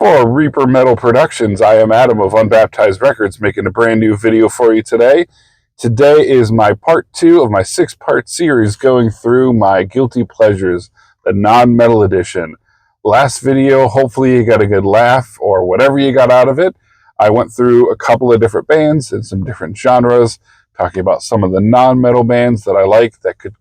For Reaper Metal Productions, I am Adam of Unbaptized Records, making a brand new video for you today. Today is my part 2 of my 6-part series going through my Guilty Pleasures, the non-metal edition. Last video, hopefully you got a good laugh or whatever you got out of it. I went through a couple of different bands and some different genres, talking about some of the non-metal bands that I like that could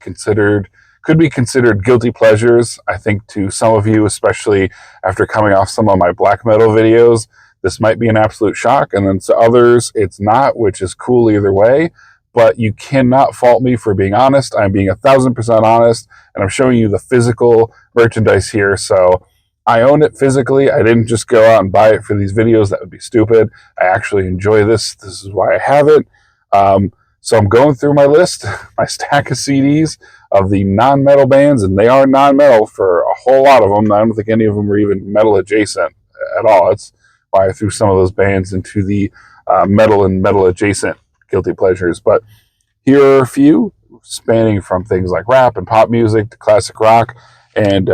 be considered guilty pleasures. I think to some of you, especially after coming off some of my black metal videos, this might be an absolute shock, and then to others it's not, which is cool either way. But you cannot fault me for being honest. I'm being 1,000% honest, and I'm showing you the physical merchandise here. So I own it physically. I didn't just go out and buy it for these videos. That would be stupid. I actually enjoy this. This is why I have it. So I'm going through my list, my stack of CDs of the non-metal bands, and they are non-metal for a whole lot of them. I don't think any of them are even metal adjacent at all. That's why I threw some of those bands into the metal and metal adjacent guilty pleasures. But here are a few, spanning from things like rap and pop music to classic rock, and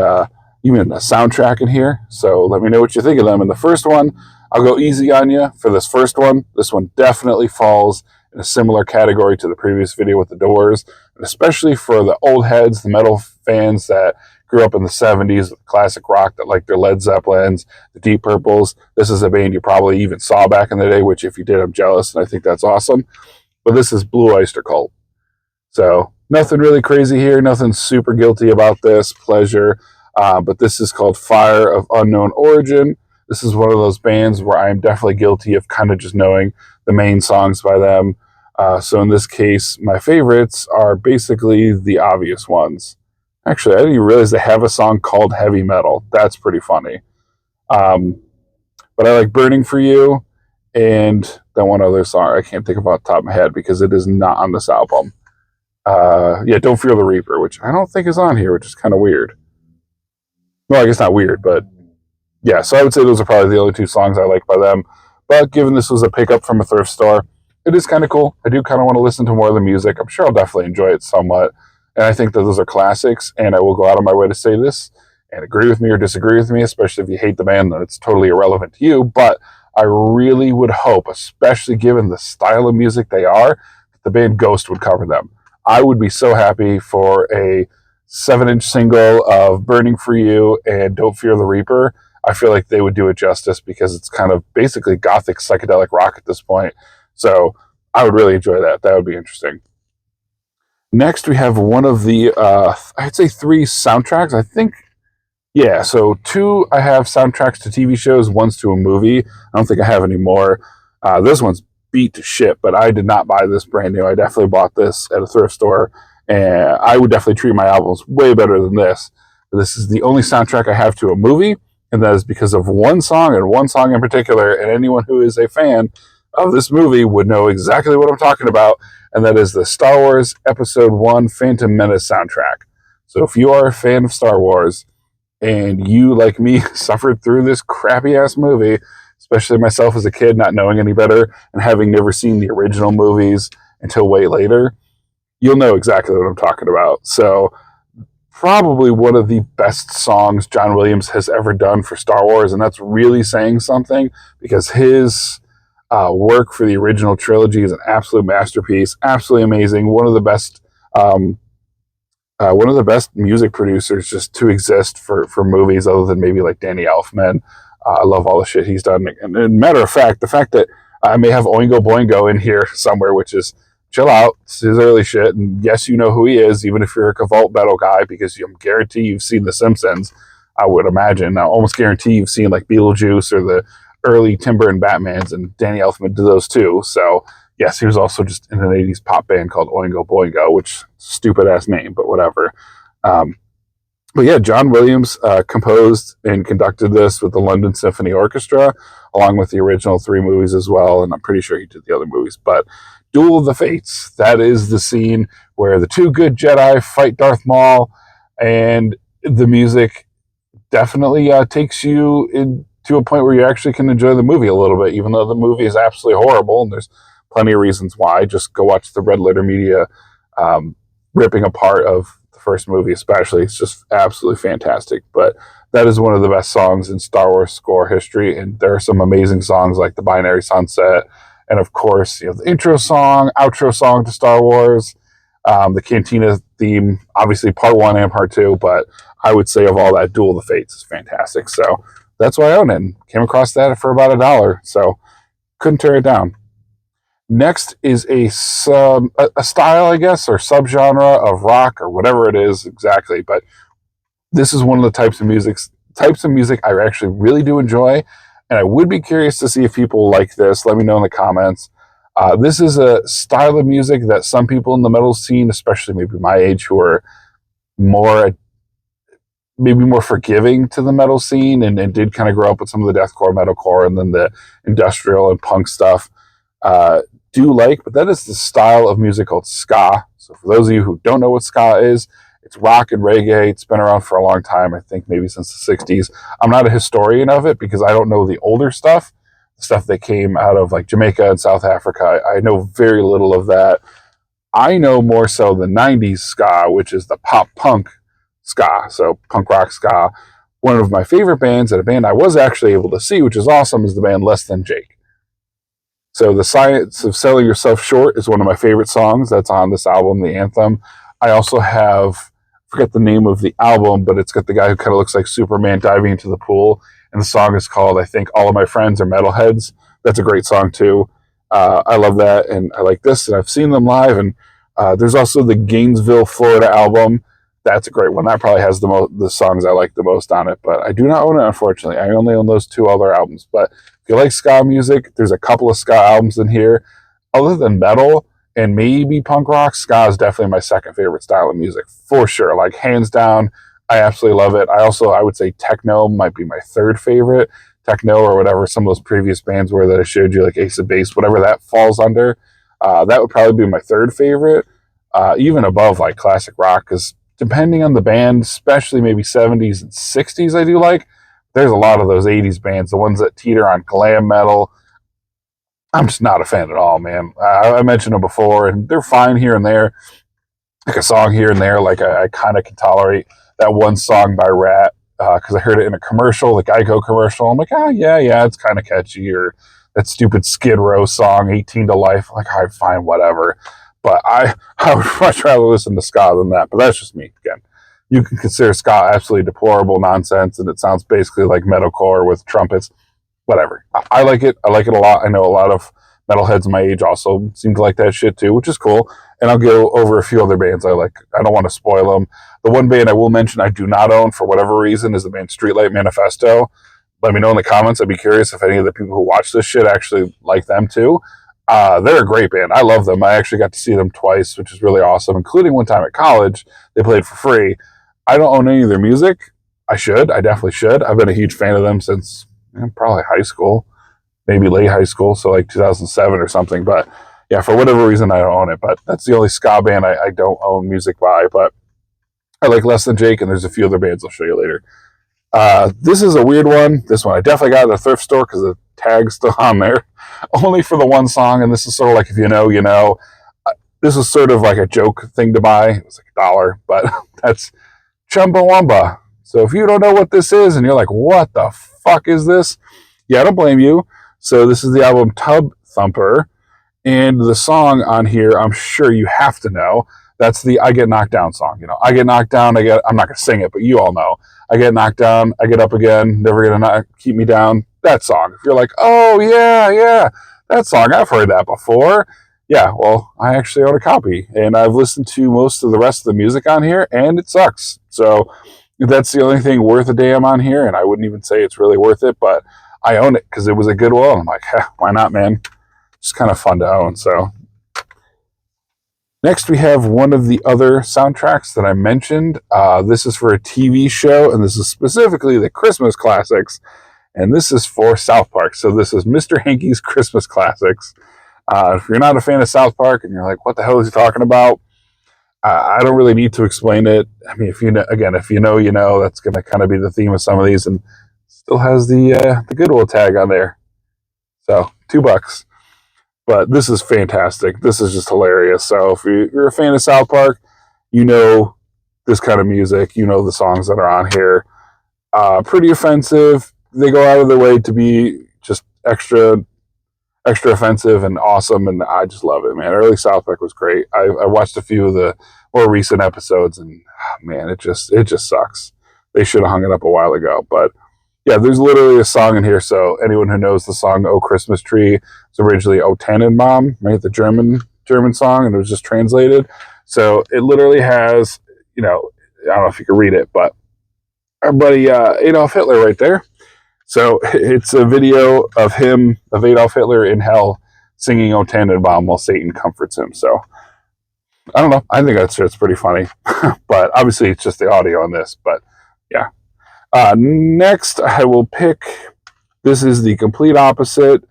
even a soundtrack in here. So let me know what you think of them. And the first one, I'll go easy on you for this first one. This one definitely falls in a similar category to the previous video with the Doors, and especially for the old heads, the metal fans that grew up in the 70s with classic rock, that like their Led Zeppelins, the Deep Purples. This is a band you probably even saw back in the day, which if you did, I'm jealous, and I think that's awesome. But this is Blue Oyster Cult. So nothing really crazy here, nothing super guilty about this pleasure, but this is called Fire of Unknown Origin. This is one of those bands where I'm definitely guilty of kind of just knowing the main songs by them. So in this case, my favorites are basically the obvious ones. Actually, I didn't even realize they have a song called Heavy Metal. That's pretty funny. But I like Burning for You, and then one other song I can't think of off the top of my head because it is not on this album. Yeah, Don't Fear the Reaper, which I don't think is on here, which is kind of weird. Well, I guess not weird, but yeah, so I would say those are probably the only 2 songs I like by them. But given this was a pickup from a thrift store, it is kind of cool. I do kind of want to listen to more of the music. I'm sure I'll definitely enjoy it somewhat. And I think that those are classics, and I will go out of my way to say this and agree with me or disagree with me, especially if you hate the band, then it's totally irrelevant to you. But I really would hope, especially given the style of music they are, that the band Ghost would cover them. I would be so happy for a 7-inch single of Burning for You and Don't Fear the Reaper. I feel like they would do it justice because it's kind of basically gothic psychedelic rock at this point. So I would really enjoy that. That would be interesting. Next, we have one of the, I'd say 3 soundtracks. I think, yeah, so 2 I have soundtracks to TV shows, 1's to a movie. I don't think I have any more. This one's beat to shit, but I did not buy this brand new. I definitely bought this at a thrift store, and I would definitely treat my albums way better than this. This is the only soundtrack I have to a movie, and that is because of one song, and one song in particular, and anyone who is a fan of this movie would know exactly what I'm talking about, and that is the Star Wars Episode 1 Phantom Menace soundtrack. So if you are a fan of Star Wars, and you, like me, suffered through this crappy-ass movie, especially myself as a kid not knowing any better and having never seen the original movies until way later, you'll know exactly what I'm talking about. So probably one of the best songs John Williams has ever done for Star Wars, and that's really saying something because his work for the original trilogy is an absolute masterpiece, absolutely amazing. One of the best music producers just to exist for movies, other than maybe like Danny Elfman. I love all the shit he's done. And matter of fact, the fact that I may have Oingo Boingo in here somewhere, which is chill out, it's his early shit. And yes, you know who he is, even if you're a Cavolt metal guy, because I'm guarantee you've seen The Simpsons. I would imagine. I almost guarantee you've seen like Beetlejuice or the early Tim Burton Batmans, and Danny Elfman did those too. So yes, he was also just in an 80s pop band called Oingo Boingo, which stupid ass name, but whatever. But yeah, John Williams composed and conducted this with the London Symphony Orchestra, along with the original 3 movies as well, and I'm pretty sure he did the other movies. But Duel of the Fates, that is the scene where the 2 good Jedi fight Darth Maul, and the music definitely takes you to a point where you actually can enjoy the movie a little bit, even though the movie is absolutely horrible, and there's plenty of reasons why. Just go watch the Red Letter Media ripping apart of the first movie especially. It's just absolutely fantastic. But that is one of the best songs in Star Wars score history. And there are some amazing songs like the Binary Sunset, and of course, the intro song, outro song to Star Wars, the Cantina theme, obviously part 1 and part 2, but I would say of all that, Duel of the Fates is fantastic. So that's why I own it. And came across that for about $1, so couldn't turn it down. Next is a style, I guess, or subgenre of rock or whatever it is exactly. But this is one of the types of music I actually really do enjoy, and I would be curious to see if people like this. Let me know in the comments. This is a style of music that some people in the metal scene, especially maybe my age, who are maybe more forgiving to the metal scene and did kind of grow up with some of the deathcore, metalcore, and then the industrial and punk stuff, do like, but that is the style of music called ska. So for those of you who don't know what ska is, it's rock and reggae. It's been around for a long time, I think maybe since the 60s. I'm not a historian of it because I don't know the older stuff, the stuff that came out of like Jamaica and South Africa. I know very little of that. I know more so the 90s ska, which is the pop punk ska, so punk rock ska. One of my favorite bands, and a band I was actually able to see, which is awesome, is the band Less Than Jake. So The Science of Selling Yourself Short is one of my favorite songs that's on this album, the anthem. I also have, I forget the name of the album, but it's got the guy who kind of looks like Superman diving into the pool, and the song is called, I think, All of My Friends Are Metalheads. That's a great song too. I love that, and I like this, and I've seen them live, and there's also the Gainesville, Florida album. That's a great one. That probably has the songs I like the most on it, but I do not own it, unfortunately. I only own those 2 other albums, but if you like ska music, there's a couple of ska albums in here. Other than metal and maybe punk rock, ska is definitely my second favorite style of music, for sure. Like, hands down, I absolutely love it. I would say techno might be my third favorite. Techno or whatever some of those previous bands were that I showed you, like Ace of Base, whatever that falls under, that would probably be my third favorite, even above like classic rock, because depending on the band, especially maybe 70s and 60s, I do like. There's a lot of those 80s bands, the ones that teeter on glam metal. I'm just not a fan at all, man. I mentioned them before, and they're fine here and there, like a song here and there. Like I kind of can tolerate that one song by Rat because I heard it in a commercial, the Geico commercial. I'm like, yeah, it's kind of catchy. Or that stupid Skid Row song, 18 to Life. I'm like, all right, fine, whatever. But I would much rather listen to ska than that. But that's just me. Again, you can consider ska absolutely deplorable nonsense, and it sounds basically like metalcore with trumpets. Whatever. I like it. I like it a lot. I know a lot of metalheads my age also seem to like that shit too, which is cool. And I'll go over a few other bands I like. I don't want to spoil them. The one band I will mention I do not own for whatever reason is the band Streetlight Manifesto. Let me know in the comments. I'd be curious if any of the people who watch this shit actually like them too. They're a great band. I love them. I actually got to see them twice, which is really awesome, including one time at college. They played for free. I don't own any of their music. I should. I definitely should. I've been a huge fan of them since probably high school, maybe late high school, so like 2007 or something. But yeah, for whatever reason, I don't own it. But that's the only ska band I don't own music by. But I like Less Than Jake, and there's a few other bands I'll show you later. This is a weird one. This one I definitely got at a thrift store because the tag's still on there, only for the one song. And this is sort of like, if you know, you know. This was sort of like a joke thing to buy. It was like $1, but that's Chumbawamba. So if you don't know what this is and you're like, what the fuck is this? Yeah, I don't blame you. So this is the album Tub Thumper. And the song on here, I'm sure you have to know. That's the I Get Knocked Down song. You know, I get knocked down. I'm not going to sing it, but you all know. I get knocked down. I get up again. Never going to keep me down. That song. If you're like, oh, yeah, that song. I've heard that before. Yeah, well, I actually own a copy. And I've listened to most of the rest of the music on here, and it sucks. So that's the only thing worth a damn on here, and I wouldn't even say it's really worth it, but I own it because it was a good one. I'm like, why not, man? It's kind of fun to own. So next we have one of the other soundtracks that I mentioned. This is for a TV show, and this is specifically the Christmas classics, and this is for South Park. So this is Mr. Hankey's Christmas Classics. If you're not a fan of South Park and you're like, what the hell is he talking about? I don't really need to explain it. I mean, if you know, you know. That's going to kind of be the theme of some of these, and still has the Goodwill tag on there. So $2. But this is fantastic. This is just hilarious. So if you're a fan of South Park, you know this kind of music. You know the songs that are on here. Pretty offensive. They go out of their way to be just extra offensive and awesome, and I just love it, man. Early South Park was great. I watched a few of the more recent episodes, and man, it just sucks. They should have hung it up a while ago. But yeah, there's literally a song in here. So anyone who knows the song "Oh Christmas Tree," it's originally "O Tannenbaum," right? The German song, and it was just translated. So it literally has, I don't know if you can read it, but our buddy Adolf Hitler right there. So it's a video of Adolf Hitler in hell, singing "O Tannenbaum" while Satan comforts him. So I don't know. I think that's pretty funny. But obviously it's just the audio on this. But yeah. Next, I will pick. This is the complete opposite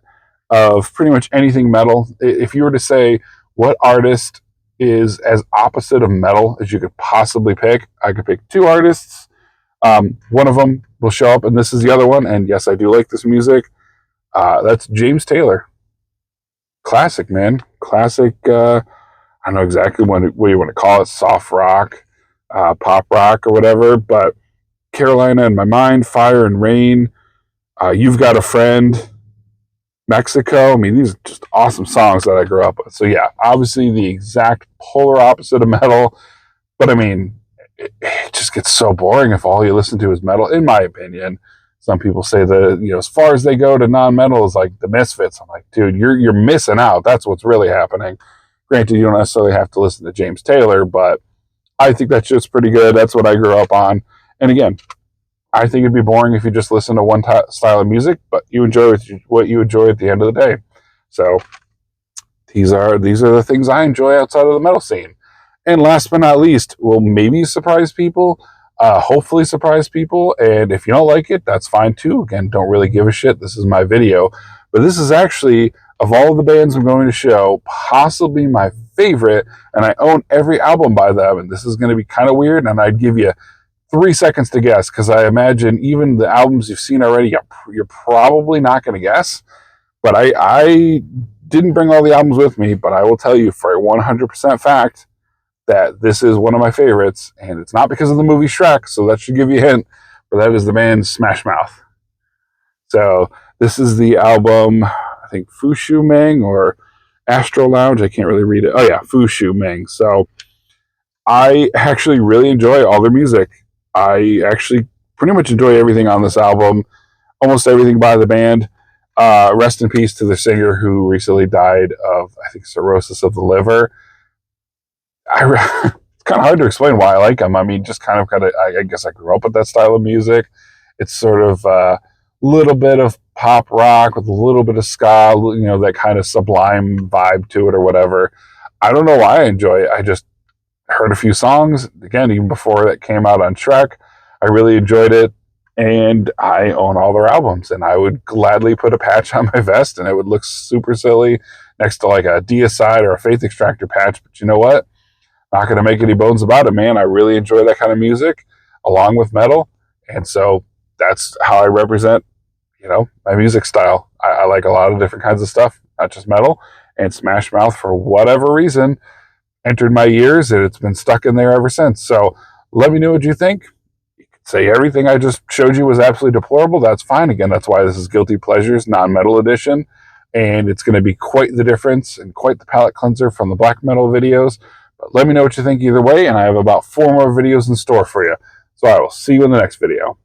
of pretty much anything metal. If you were to say what artist is as opposite of metal as you could possibly pick, I could pick two artists. One of them will show up, and this is the other one. And yes, I do like this music. That's James Taylor. Classic, man. Classic. I don't know exactly what you want to call it. Soft rock, pop rock, or whatever. But Carolina in My Mind, Fire and Rain, You've Got a Friend, Mexico. I mean, these are just awesome songs that I grew up with. So yeah, obviously the exact polar opposite of metal. But I mean, it just gets so boring if all you listen to is metal, in my opinion. Some people say that, as far as they go to non-metal is like the Misfits. I'm like, dude, you're missing out. That's what's really happening. Granted, you don't necessarily have to listen to James Taylor, but I think that's just pretty good. That's what I grew up on. And again, I think it'd be boring if you just listen to one style of music, but you enjoy what you enjoy at the end of the day. So these are the things I enjoy outside of the metal scene. And last but not least, will maybe surprise people, hopefully surprise people. And if you don't like it, that's fine too. Again, don't really give a shit. This is my video. But this is actually, of all of the bands I'm going to show, possibly my favorite. And I own every album by them. And this is going to be kind of weird. And I'd give you 3 seconds to guess, because I imagine even the albums you've seen already, you're probably not going to guess. But I didn't bring all the albums with me, but I will tell you for a 100% fact that this is one of my favorites, and it's not because of the movie Shrek, so that should give you a hint, but that is the band Smash Mouth. So this is the album, I think Fushu Meng or Astro Lounge, I can't really read it. Oh yeah, Fushu Meng. So I actually really enjoy all their music. I actually pretty much enjoy everything on this album, almost everything by the band. Rest in peace to the singer who recently died of, I think, cirrhosis of the liver. It's kind of hard to explain why I like him. I mean, just kind of, I guess I grew up with that style of music. It's sort of a little bit of pop rock with a little bit of ska, that kind of sublime vibe to it or whatever. I don't know why I enjoy it. I just heard a few songs, again, even before that came out on Shrek. I really enjoyed it, and I own all their albums, and I would gladly put a patch on my vest, and it would look super silly next to like a Deicide or a Faith Extractor patch, but you know what? Not going to make any bones about it, man. I really enjoy that kind of music along with metal. And so that's how I represent, my music style. I like a lot of different kinds of stuff, not just metal. And Smash Mouth, for whatever reason, entered my ears, and it's been stuck in there ever since. So let me know what you think. You could say everything I just showed you was absolutely deplorable. That's fine. Again, that's why this is Guilty Pleasures, non-metal edition. And it's going to be quite the difference and quite the palate cleanser from the black metal videos. But let me know what you think either way, and I have about 4 more videos in store for you. So I will see you in the next video.